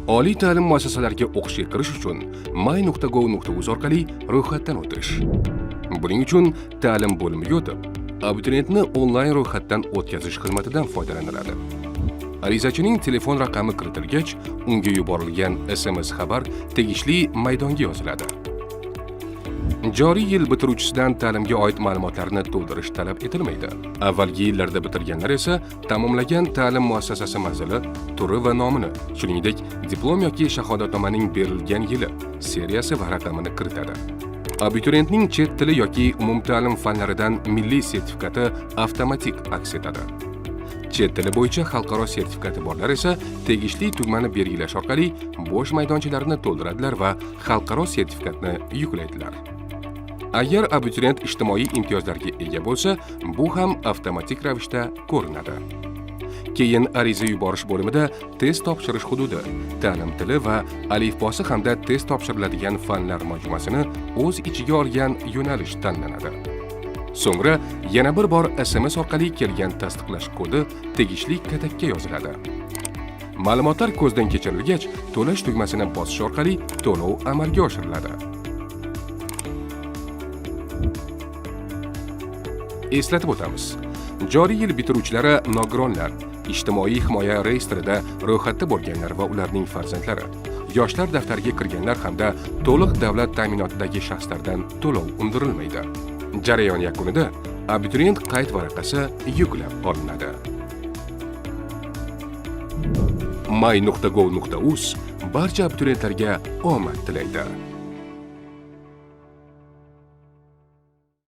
Oliy ta'lim muassasalariga o'qishga kirish uchun may.gov.uz orqali ro'yxatdan o'tish. Buning uchun ta'lim bo'limiga o'tib, abituriyentni onlayn ro'yxatdan o'tkazish xizmatidan foydalaniladi. Arizachining telefon raqami kiritilgach, unga yuborilgan SMS xabar tegishli maydonga yoziladi. Joriy yil bitiruvchisidan ta'limga oid ma'lumotlarni to'ldirish talab etilmaydi. Avvalgi yillarda bitirganlar esa tamomlagan ta'lim muassasasi manzili, turi va nomini, shuningdek, diplom yoki shahodatnomaning berilgan yili, seriyasi va raqamini kiritadi. Abituriyentning chet tili yoki umumta'lim fanlaridan milliy sertifikati avtomatik aks etadi. Chet tili bo'yicha xalqaro sertifikati borlar esa tegishli tugmani belgilash orqali bo'sh maydonchalarni to'ldiradilar va xalqaro sertifikatni yuklaydilar. Agar abituriyent ijtimoiy imtiyozlarga ega bo'lsa, bu ham avtomatik ravishda ko'rinadi. Keyin ariza yuborish bo'limida test topshirish hududi, ta'lim tili va alifbosi hamda test topshiriladigan fanlar majmuasini o'z ichiga olgan yo'nalish tanlanadi. So'ngra yana bir bor SMS orqali kelgan tasdiqlash kodi tegishli katakka yoziladi. Ma'lumotlar ko'zdan kechirilgach, to'lash tugmasini bosish orqali to'lov amalga oshiriladi. Eslatib o'tamiz. Joriy yil bitiruvchilari nogironlar, ijtimoiy himoya reyestrida ro'yxatda bo'lganlar va ularning farzandlari, yoshlar daftariga kirganlar hamda to'liq davlat ta'minotidagi shaxslardan to'lov undirilmaydi. Jarayon yakunida abituriyent qayd varaqasi yuklab olinadi. may.gov.uz barcha abituriyentlarga omad tilaydi.